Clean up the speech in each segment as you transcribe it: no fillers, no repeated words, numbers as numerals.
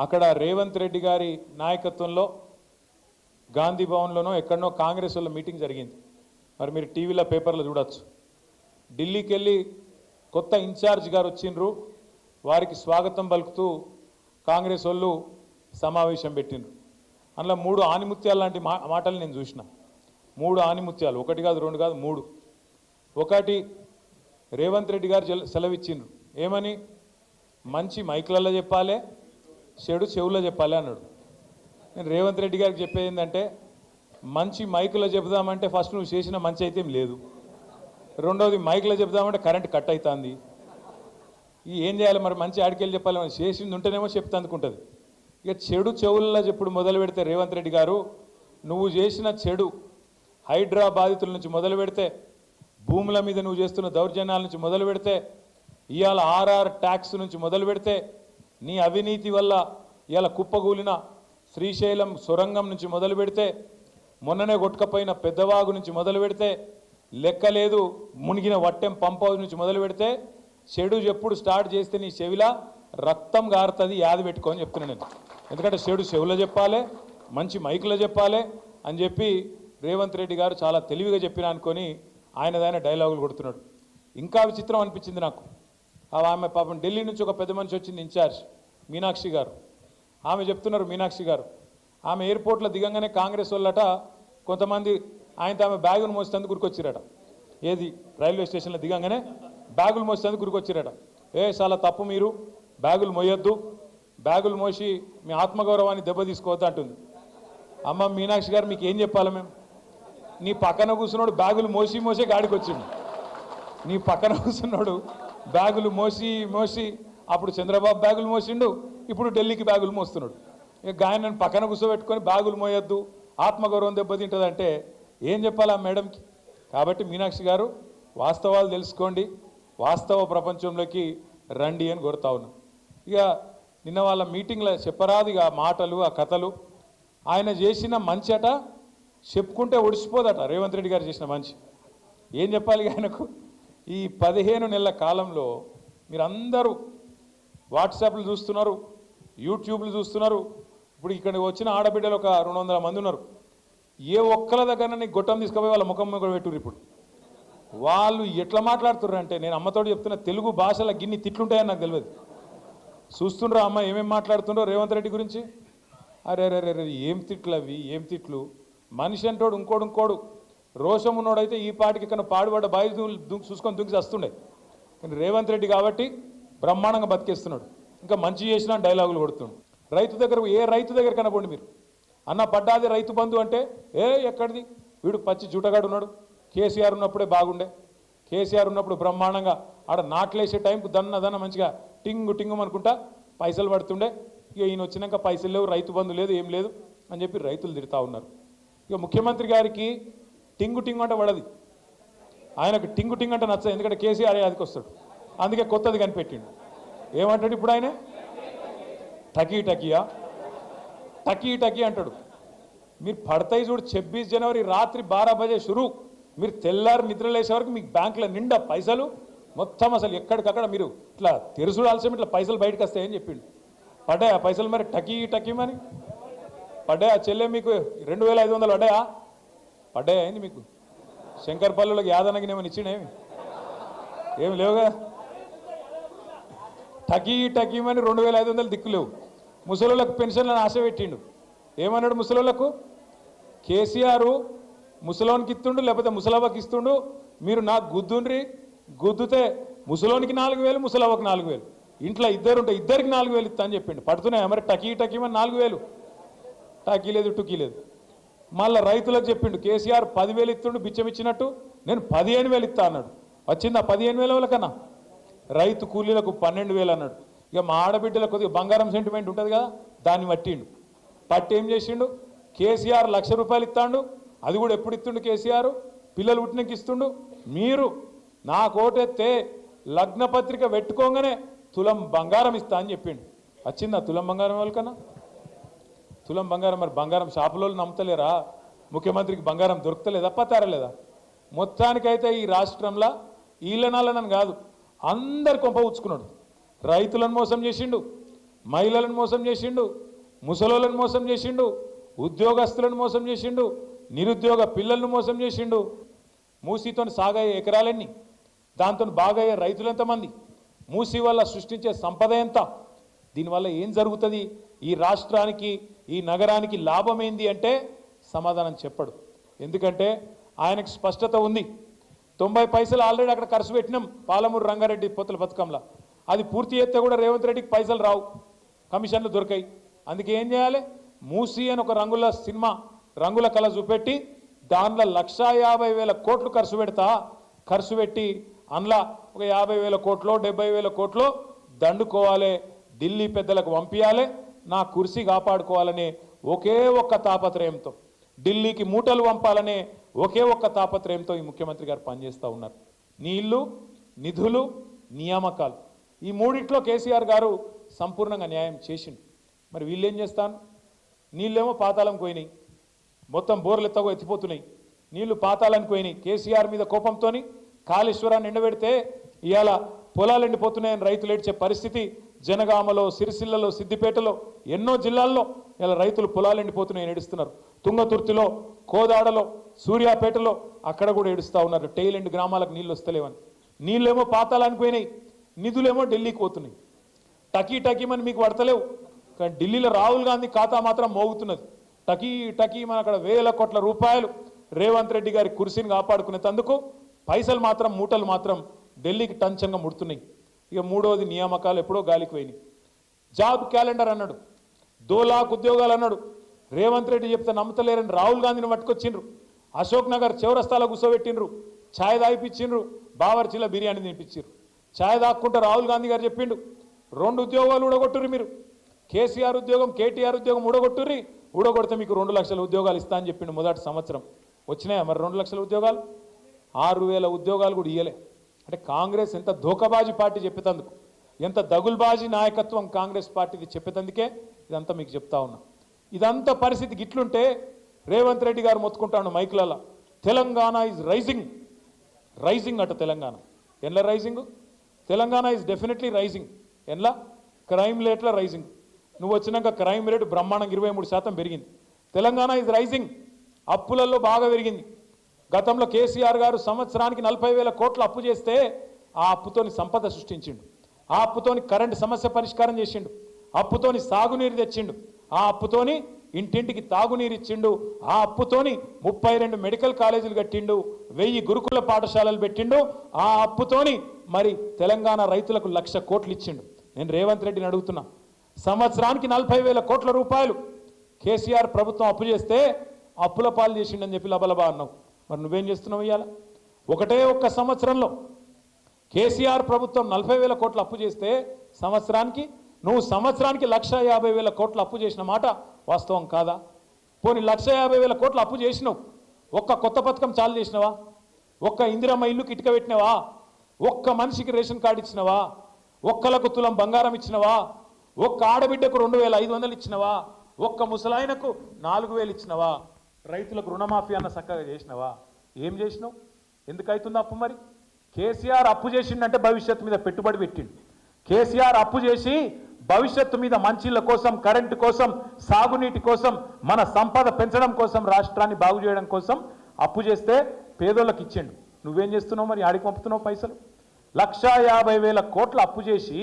అక్కడ రేవంత్ రెడ్డి గారి నాయకత్వంలో గాంధీ భవన్లోనో ఎక్కడనో కాంగ్రెస్ వాళ్ళ మీటింగ్ జరిగింది. మరి మీరు టీవీలో పేపర్లో చూడొచ్చు. ఢిల్లీకి వెళ్ళి కొత్త ఇన్ఛార్జ్ గారు వచ్చిండ్రు, వారికి స్వాగతం పలుకుతూ కాంగ్రెస్ వాళ్ళు సమావేశం పెట్టిండ్రు. అందులో 3 ఆనిముత్యాలు లాంటి మాటలు నేను చూసిన. 3 ఆనిముత్యాలు, 1 కాదు 2 కాదు 3. ఒకటి రేవంత్ రెడ్డి గారు సెలవిచ్చిండ్రు, ఏమని? మంచి మైక్లలో చెప్పాలి, చెడు చెవులో చెప్పాలి అన్నాడు. నేను రేవంత్ రెడ్డి గారికి చెప్పేది ఏంటంటే, మంచి మైకులో చెబుదామంటే ఫస్ట్ నువ్వు చేసిన మంచి అయితే లేదు, రెండోది మైకులో చెబుదామంటే కరెంట్ కట్ అవుతుంది. ఏం చేయాలి మరి? మంచి ఆడికెళ్ళి చెప్పాలి, చేసింది ఉంటేనేమో చెప్తే అందుకుంటుంది. ఇక చెడు చెవుల్లో చెప్పుడు మొదలు పెడితే రేవంత్ రెడ్డి గారు, నువ్వు చేసిన చెడు హైడ్రా బాధితుల నుంచి మొదలు పెడితే, భూముల మీద నువ్వు చేస్తున్న దౌర్జన్యాల నుంచి మొదలు పెడితే, ఇవాళ ఆర్ఆర్ ట్యాక్స్ నుంచి మొదలు పెడితే, నీ అవినీతి వల్ల ఇవాళ కుప్పగూలిన శ్రీశైలం సొరంగం నుంచి మొదలు పెడితే, మొన్ననే కొట్టుకపోయిన పెద్దవాగు నుంచి మొదలు పెడితే, లెక్కలేదు మునిగిన వట్టెం పంప్ హౌస్ నుంచి మొదలు పెడితే, చెడు ఎప్పుడు స్టార్ట్ చేస్తే నీ చెవిలా రక్తం గారుతుంది, యాది పెట్టుకోని చెప్తున్నాను నేను. ఎందుకంటే చెడు చెవులో చెప్పాలి, మంచి మైకులో చెప్పాలి అని చెప్పి రేవంత్ రెడ్డి గారు చాలా తెలివిగా చెప్పినా అనుకొని ఆయనదైన డైలాగులు కొడుతున్నాడు. ఇంకా విచిత్రం అనిపించింది నాకు. ఆమె పాపం ఢిల్లీ నుంచి ఒక పెద్ద మనిషి వచ్చింది, ఇన్ఛార్జ్ మీనాక్షి గారు. ఆమె చెప్తున్నారు, మీనాక్షి గారు ఆమె ఎయిర్పోర్ట్లో దిగంగానే కాంగ్రెస్ వాళ్ళట కొంతమంది ఆయనతో ఆమె బ్యాగులు మోసేందుకు గురికొచ్చిరట. ఏది? రైల్వే స్టేషన్లో దిగంగానే బ్యాగులు మోసేందుకు గురికొచ్చిరట. చాలా తప్పు, మీరు బ్యాగులు మోయొద్దు, బ్యాగులు మోసి మీ ఆత్మగౌరవాన్ని దెబ్బతీసుకోవద్దు అంటుంది. అమ్మ మీనాక్షి గారు, మీకు ఏం చెప్పాలి మేము? నీ పక్కన కూర్చున్నాడు బ్యాగులు మోసే గాడికి వచ్చిండు. నీ పక్కన కూర్చున్నాడు బ్యాగులు మోసి అప్పుడు చంద్రబాబు బ్యాగులు మోసిండు, ఇప్పుడు ఢిల్లీకి బ్యాగులు మోస్తున్నాడు. ఇక గాయనని పక్కన కూర్చోబెట్టుకొని బ్యాగులు మోయొద్దు, ఆత్మగౌరవం దెబ్బతింటుందంటే ఏం చెప్పాలి ఆ మేడంకి? కాబట్టి మీనాక్షి గారు, వాస్తవాలు తెలుసుకోండి, వాస్తవ ప్రపంచంలోకి రండి అని కోరుతా ఉన్నాం. ఇక నిన్న వాళ్ళ మీటింగ్లో చెప్పరాదు ఇక మాటలు, ఆ కథలు. ఆయన చేసిన మంచి అట చెప్పుకుంటే ఒడిసిపోదట. రేవంత్ రెడ్డి గారు చేసిన మంచి ఏం చెప్పాలి ఆయనకు? ఈ 15 నెలల కాలంలో మీరందరూ వాట్సాప్లు చూస్తున్నారు, యూట్యూబ్లు చూస్తున్నారు. ఇప్పుడు ఇక్కడ వచ్చిన ఆడబిడ్డలు ఒక 200 మంది ఉన్నారు. ఏ ఒక్కల దగ్గర నీకు గొట్టం తీసుకుపోయి వాళ్ళ ముఖం కూడా పెట్టుర్రు. ఇప్పుడు వాళ్ళు ఎట్లా మాట్లాడుతుర్రు అంటే, నేను అమ్మతోటి చెప్తున్నా, తెలుగు భాషలో గిన్ని తిట్లుంటాయని నాకు తెలియదు. చూస్తుండ్రా అమ్మ ఏమేమి మాట్లాడుతుండ్రో రేవంత్ రెడ్డి గురించి? అరే ఏం తిట్లు అవి, ఏం తిట్లు! మనిషి అంటోడు ఇంకోడు రోషం ఉన్నోడైతే ఈ పాటికి ఇక్కడ పాడుబడ్డ బాయి చూసుకొని దుంకి వస్తుండే. కానీ రేవంత్ రెడ్డి కాబట్టి బ్రహ్మాండంగా బతికేస్తున్నాడు. ఇంకా మంచి చేసినా డైలాగులు కొడుతున్నాడు. రైతు దగ్గర, ఏ రైతు దగ్గర కనపండి మీరు, అన్న పడ్డాది రైతు బంధు అంటే, ఎక్కడిది? వీడు పచ్చి జూటగాడు ఉన్నాడు. కేసీఆర్ ఉన్నప్పుడే బాగుండే, కేసీఆర్ ఉన్నప్పుడు బ్రహ్మాండంగా ఆడ నాట్లేసే టైంకు దన్న మంచిగా టింగు అనుకుంటా పైసలు పడుతుండే. ఇక ఈయన వచ్చినాక పైసలు లేవు, రైతు బంధు లేదు, ఏం లేదు అని చెప్పి రైతులు తిడతా ఉన్నారు. ఇక ముఖ్యమంత్రి గారికి టింగు అంటే పడది, ఆయనకు టింగు అంటే నచ్చదు. ఎందుకంటే కేసీఆర్ అదికి వస్తాడు, అందుకే కొత్తది కనిపెట్టిండు. ఏమంటాడు ఇప్పుడు ఆయన? టకీ అంటాడు. మీరు పడతాయి చూడు, 26 జనవరి రాత్రి 12 బజే షురు, మీరు తెల్లారు నిద్రలేసే వరకు మీకు బ్యాంకులో నిండా పైసలు మొత్తం, అసలు ఎక్కడికక్కడ మీరు ఇట్లా తెరుసుడాల్సిన ఇట్లా పైసలు బయటకు వస్తాయని చెప్పిండు. పడ్డాయా పైసలు మరి? టకీమని పడ్డాయా? చెల్లె మీకు 2500 పడ్డాయా అయింది మీకు? శంకర్పల్లిలోకి యాదనగిని ఏమైనా ఇచ్చిండేమి? ఏమి లేవు కదా. టకీమని 2500 దిక్కులేవు. ముసలోళ్ళకు పెన్షన్లను ఆశ పెట్టిండు. ఏమన్నాడు ముసలోళ్ళకు? కేసీఆర్ ముసలోనికి ఇస్తుండు, లేకపోతే ముసలవ్వకి ఇస్తుండు, మీరు నాకు గుద్దుతే ముసలోనికి 4000, ముసలవ్వకి 4000, ఇంట్లో ఇద్దరుంటే ఇద్దరికి 4000 ఇస్తా అని చెప్పిండు. పడుతున్నాయా మరి? టకీమని 4000, టకీ లేదు టుకీ లేదు. మళ్ళీ రైతులకు చెప్పిండు, కేసీఆర్ 10,000 ఇస్తుండు బిచ్చం ఇచ్చినట్టు, నేను 15,000 ఇస్తా అన్నాడు. వచ్చిందా 15,000 వాళ్ళకన్నా? రైతు కూలీలకు 12,000 అన్నాడు. ఇక మా ఆడబిడ్డలకు కొద్దిగా బంగారం సెంటిమెంట్ ఉంటుంది కదా, దాన్ని పట్టి ఏం చేసిండు? కేసీఆర్ 1,00,000 రూపాయలు ఇస్తాడు. అది కూడా ఎప్పుడు ఇస్తుండు కేసీఆర్? పిల్లలు పుట్టినకి ఇస్తుండు. మీరు నాకు ఓటెత్తే లగ్న పత్రిక పెట్టుకోగానే తులం బంగారం ఇస్తా అని చెప్పిండు. వచ్చిందా తులం బంగారం వాళ్ళకన్నా? తులం బంగారం మరి బంగారం షాపులో నమ్ముతలేరా? ముఖ్యమంత్రికి బంగారం దొరుకుతలేదా, పతారలేదా? మొత్తానికైతే ఈ రాష్ట్రంలో ఈలనాలనని కాదు, అందరు కొంప ఉచ్చుకున్నాడు. రైతులను మోసం చేసిండు, మహిళలను మోసం చేసిండు, ముసలోళ్ళను మోసం చేసిండు, ఉద్యోగస్తులను మోసం చేసిండు, నిరుద్యోగ పిల్లలను మోసం చేసిండు. మూసీతో సాగయ్యే ఎకరాలన్నీ, దాంతో బాగయ్యే రైతులు ఎంతమంది, మూసీ వల్ల సృష్టించే సంపద ఎంత, దీనివల్ల ఏం జరుగుతుంది, ఈ రాష్ట్రానికి ఈ నగరానికి లాభం ఏంది అంటే సమాధానం చెప్పడు. ఎందుకంటే ఆయనకు స్పష్టత ఉంది. 90 పైసలు ఆల్రెడీ అక్కడ ఖర్చు పెట్టినాం పాలమూరు రంగారెడ్డి పొత్తుల పథకంలో. అది పూర్తి చేస్తే కూడా రేవంత్ రెడ్డికి పైసలు రావు, కమిషన్లు దొరకాయి. అందుకే ఏం చేయాలి, మూసీ అని ఒక రంగుల సినిమా రంగుల కళ చూపెట్టి దానిలో 1,50,000 కోట్లు ఖర్చు పెట్టి అందులో ఒక 50,000 కోట్లో 70,000 కోట్లో దండుకోవాలి, ఢిల్లీ పెద్దలకు పంపించాలి, నా కుర్సీ కాపాడుకోవాలనే ఒకే ఒక్క తాపత్రయంతో, ఢిల్లీకి మూటలు పంపాలనే ఒకే ఒక్క తాపత్రయంతో ఈ ముఖ్యమంత్రి గారు పనిచేస్తూ ఉన్నారు. నీళ్లు, నిధులు, నియామకాలు, ఈ మూడిట్లో కేసీఆర్ గారు సంపూర్ణంగా న్యాయం చేసిండు. మరి వీళ్ళేం చేస్తాను, నీళ్ళేమో పాతాళం పోయినాయి, మొత్తం బోర్లు ఎత్తిపోతున్నాయి, నీళ్లు పాతాళానికి పోయినాయి. కేసీఆర్ మీద కోపంతో కాళేశ్వరాన్ని ఎండబెడితే ఇవాళ పొలాలు ఎండిపోతున్నాయని రైతులు ఏడ్చే పరిస్థితి జనగామలో, సిరిసిల్లలో, సిద్దిపేటలో, ఎన్నో జిల్లాల్లో ఇలా రైతులు పొలాలు ఎండిపోతున్నాయని ఏడుస్తున్నారు. తుంగతుర్తిలో, కోదాడలో, సూర్యాపేటలో అక్కడ కూడా ఏడుస్తూ ఉన్నారు, టెయిల్ ఎండ్ గ్రామాలకు నీళ్ళు వస్తలేవని. నీళ్ళేమో పాతాళానికి పోయినాయి, నిధులేమో ఢిల్లీకి పోతున్నాయి. టకీమని మీకు పడతలేవు, కానీ ఢిల్లీలో రాహుల్ గాంధీ ఖాతా మాత్రం మోగుతున్నది. టకీమని అక్కడ వేల కోట్ల రూపాయలు రేవంత్ రెడ్డి గారి కుర్సీని కాపాడుకునేందుకు పైసలు మాత్రం, మూటలు మాత్రం ఢిల్లీకి టంచంగా ముడుతున్నాయి. ఇక మూడోది నియామకాలు ఎప్పుడో గాలికి పోయినాయి. జాబ్ క్యాలెండర్ అన్నాడు, 2 లాఖ్ ఉద్యోగాలు అన్నాడు. రేవంత్ రెడ్డి చెప్తే నమ్మతలేరని రాహుల్ గాంధీని పట్టుకొచ్చిండ్రు, అశోక్ నగర్ చౌరస్తాలో కూర్చోబెట్టిండ్రు, ఛాయ్ తాగిపించిండ్రు, బావర్చీల బిర్యానీ తినిపించారు. ఛాయ్ తాక్కుంటే రాహుల్ గాంధీ గారు చెప్పిండు, 2 ఉద్యోగాలు ఊడగొట్టుర్రి మీరు, కేసీఆర్ ఉద్యోగం, కేటీఆర్ ఉద్యోగం ఊడగొడితే మీకు 2 లక్షల ఉద్యోగాలు ఇస్తా అని చెప్పిండు. మొదటి సంవత్సరం వచ్చినాయా మరి 2 లక్షల ఉద్యోగాలు? 6,000 ఉద్యోగాలు కూడా ఇయ్యలే. అంటే కాంగ్రెస్ ఎంత ధోకబాజీ పార్టీ చెప్పేందుకు, ఎంత దగుల్బాజీ నాయకత్వం కాంగ్రెస్ పార్టీది చెప్పేందుకే ఇదంతా మీకు చెప్తా ఉన్నా. ఇదంతా పరిస్థితి గిట్లుంటే రేవంత్ రెడ్డి గారు మొత్తుకుంటాను మైకులలో, తెలంగాణ ఈజ్ రైజింగ్ అట. తెలంగాణ ఎన్లా rising? Telangana is definitely rising. ఎన్లా? క్రైమ్ రేట్ల రైజింగ్. నువ్వు వచ్చినాక క్రైమ్ రేటు బ్రహ్మాండంగా 23% పెరిగింది. Telangana is rising. అప్పులలో బాగా పెరిగింది. గతంలో కేసీఆర్ గారు సంవత్సరానికి 40,000 కోట్లు అప్పు చేస్తే ఆ అప్పుతోని సంపద సృష్టించిండు, ఆ అప్పుతోని కరెంటు సమస్య పరిష్కారం చేసిండు, అప్పుతోని సాగునీరు తెచ్చిండు, ఆ అప్పుతోని ఇంటింటికి తాగునీరు ఇచ్చిండు, ఆ అప్పుతోని 32 మెడికల్ కాలేజీలు కట్టిండు, 1000 గురుకుల పాఠశాలలు పెట్టిండు, ఆ అప్పుతోని మరి తెలంగాణ రైతులకు 1,00,000 కోట్లు ఇచ్చిండు. నేను రేవంత్ రెడ్డిని అడుగుతున్నా, సంవత్సరానికి 40,000 కోట్ల రూపాయలు కేసీఆర్ ప్రభుత్వం అప్పు చేస్తే అప్పుల పాలు చేసిండని చెప్పి లబలబా అన్నావు. మరి నువ్వేం చేస్తున్నావు ఇవాళ? ఒకటే ఒక్క సంవత్సరంలో కేసీఆర్ ప్రభుత్వం 40,000 కోట్ల అప్పు చేస్తే సంవత్సరానికి 1,50,000 కోట్ల అప్పు చేసిన మాట వాస్తవం కాదా? పోనీ 1,50,000 కోట్ల అప్పు చేసినావు, ఒక్క కొత్త పథకం చాలు చేసినవా? ఒక్క ఇందిరమ్మ ఇల్లుకి ఇటుక పెట్టినవా? ఒక్క మనిషికి రేషన్ కార్డు ఇచ్చినవా? ఒక్కలకు తులం బంగారం ఇచ్చినవా? ఒక్క ఆడబిడ్డకు 2,500 ఇచ్చినవా? ఒక్క ముసలాయనకు 4,000 ఇచ్చినవా? రైతులకు రుణమాఫీ అన్న చక్కగా చేసినవా? ఏం చేసినావు? ఎందుకైతుంది అప్పు? మరి కేసీఆర్ అప్పు చేసిండంటే భవిష్యత్తు మీద పెట్టుబడి పెట్టిండు. కేసీఆర్ అప్పు చేసి భవిష్యత్తు మీద మంచిళ్ళ కోసం, కరెంటు కోసం, సాగునీటి కోసం, మన సంపద పెంచడం కోసం, రాష్ట్రాన్ని బాగు చేయడం కోసం అప్పు చేస్తే పేదోళ్ళకి ఇచ్చిండు. నువ్వేం చేస్తున్నావు మరి? ఆడికి పంపుతున్నావు పైసలు. 1,50,000 కోట్ల అప్పు చేసి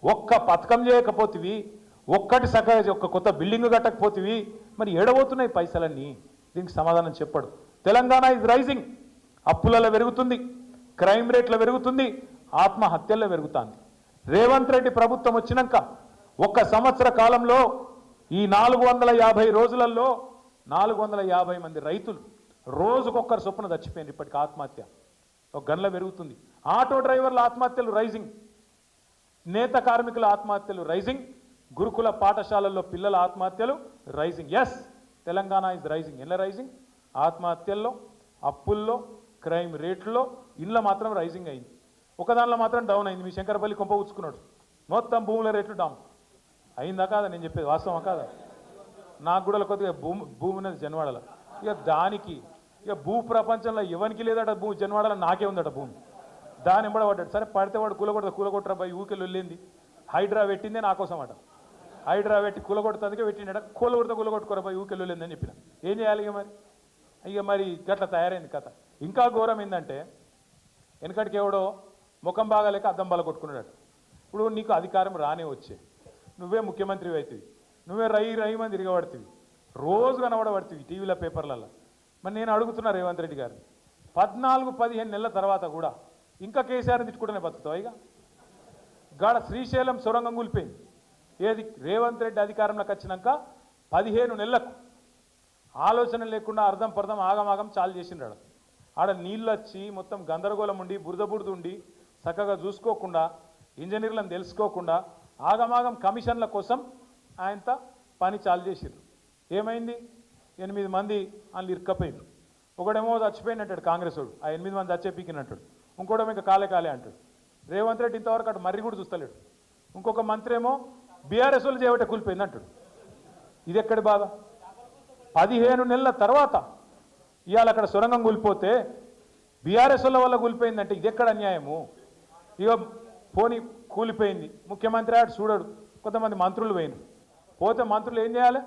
ఒక్క పథకం చేయకపోతివి, ఒక్కటి సగం ఒక్క కొత్త బిల్డింగ్ కట్టకపోతివి, మరి ఏడబోతున్నాయి పైసలన్నీ? దీనికి సమాధానం చెప్పడు. Telangana is rising. అప్పులలో పెరుగుతుంది, క్రైమ్ రేట్లో పెరుగుతుంది, ఆత్మహత్యల్లో పెరుగుతుంది. రేవంత్ రెడ్డి ప్రభుత్వం వచ్చినాక ఒక్క సంవత్సర కాలంలో ఈ 450 రోజులలో 450 మంది రైతులు రోజుకొక్కరు చొప్పున చచ్చిపోయింది. ఇప్పటికి ఆత్మహత్య ఒక గన్ల పెరుగుతుంది. ఆటో డ్రైవర్ల ఆత్మహత్యలు రైజింగ్, నేత కార్మికుల ఆత్మహత్యలు రైజింగ్, గురుకుల పాఠశాలల్లో పిల్లల ఆత్మహత్యలు rising. Yes, Telangana is rising. ఎలా రైజింగ్? ఆత్మహత్యల్లో, అప్పుల్లో, క్రైమ్ రేట్లో, ఇళ్ళ మాత్రం రైజింగ్ అయింది. ఒక దానిలో మాత్రం డౌన్ అయింది. మీ శంకరపల్లి కొంప ఉచ్చుకున్నాడు, మొత్తం భూముల రేట్లు డౌన్ అయిందా కాదా? నేను చెప్పేది వాస్తవం కాదా? నాకు కూడా కొద్దిగా భూమి ఉన్నది జన్వాడలో. ఇక దానికి ఇక భూ ప్రపంచంలో ఎవరికి లేదట భూ, జన్వాడలో నాకే ఉందట భూమి. దాని ఎంబడ పడ్డాడు. సరే పడితే వాడు కూలగొట్టరా భయ ఊకెళ్ళి వెళ్ళింది, హైడ్రా పెట్టిందే నా కోసం అట. హైడ్రా పెట్టి కూలగొడుతుందికే పెట్టినాడ కూలగొట్టుకోరా పోయి ఊకెళ్ళలేదని చెప్పిన ఏం చేయాలి ఇక మరి గట్లా తయారైంది కథ. ఇంకా ఘోరం ఏంటంటే వెనకటికి ఎవడో ముఖం బాగాలేక అద్దం బాల కొట్టుకున్నాడు. ఇప్పుడు నీకు అధికారం రానే వచ్చే నువ్వే ముఖ్యమంత్రి అవుతుంది, నువ్వే రై మంది తిరగబడుతుంది, రోజు కనబడబడుతుంది టీవీల పేపర్లలో. మరి నేను అడుగుతున్నా రేవంత్ రెడ్డి గారిని, 14-15 నెలల తర్వాత కూడా ఇంకా కేసీఆర్ని తిట్టుకుంటూనే బతుకుతావు. ఇక గాడ శ్రీశైలం సొరంగం కూలిపోయింది. ఏది రేవంత్ రెడ్డి అధికారంలోకి వచ్చినాక 15 నెలలకు ఆలోచన లేకుండా అర్థం పర్థం ఆగమాగం చాలు చేసిండ్రాడు. ఆడ నీళ్ళు వచ్చి మొత్తం గందరగోళం ఉండి బురద ఉండి చక్కగా చూసుకోకుండా ఇంజనీర్లను తెలుసుకోకుండా ఆగమాగం కమిషన్ల కోసం ఆయనతో పని చాలు చేసిండ్రు. ఏమైంది? 8 మంది వాళ్ళు ఇరుక్కపోయిండ్రు. ఒకడేమో చచ్చిపోయినట్టాడు కాంగ్రెస్ వాడు, ఆ 8 మంది చచ్చే పీకినట్టాడు. ఇంకోటేమో ఇంకా కాలే అంటాడు. రేవంత్ రెడ్డి ఇంతవరకు అటు మర్రి కూడా చూస్తలేడు. ఇంకొక మంత్రి ఏమో బీఆర్ఎస్ వాళ్ళు చేయబట్టే కూలిపోయింది అంటాడు. ఇది ఎక్కడి బాధ? 15 నెలల తర్వాత ఇవాళ అక్కడ సొరంగం కూలిపోతే బీఆర్ఎస్ వల్ల కూలిపోయిందంటే ఇది ఎక్కడ అన్యాయము? ఇక పోనీ కూలిపోయింది, ముఖ్యమంత్రి ఆడు చూడడు, కొంతమంది మంత్రులు పోయినారు. పోతే మంత్రులు ఏం చేయాలి?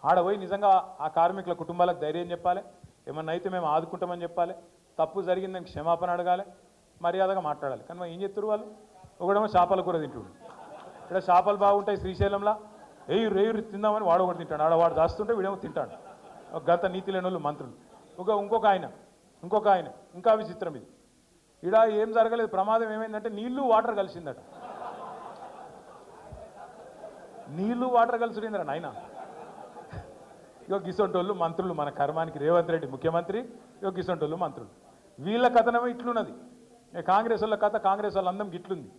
ఆడ పోయి నిజంగా ఆ కార్మికుల కుటుంబాలకు ధైర్యం చెప్పాలి, ఏమన్నా అయితే మేము ఆదుకుంటామని చెప్పాలి, తప్పు జరిగిందని క్షమాపణ అడగాలి, మర్యాదగా మాట్లాడాలి. కానీ మరి ఏం చెప్తారు వాళ్ళు? ఒకడేమో చేపల కూర తింటుడు, ఇక్కడ చేపలు బాగుంటాయి శ్రీశైలంలో, రేయు తిందామని వాడు ఒకటి తింటాడు, ఆడవాడు దాస్తుంటే వీడేమో తింటాడు. గత నీతి లేని వాళ్ళు మంత్రులు. ఇంకొక ఆయన ఇంకా విచిత్రం ఇది. ఇడ ఏం జరగలేదు, ప్రమాదం ఏమైందంటే నీళ్లు వాటర్ కలిసిందట. నీళ్లు వాటర్ కలిసిందిరా నాయన. గిసొంటోళ్ళు మంత్రులు, మన కర్మానికి రేవంత్ రెడ్డి ముఖ్యమంత్రి, గిసొంటోళ్ళు మంత్రులు. వీళ్ళ కథనమే ఇట్లున్నది. కాంగ్రెస్ వాళ్ళ కథ, కాంగ్రెస్ వాళ్ళ అందం గిట్లుంది.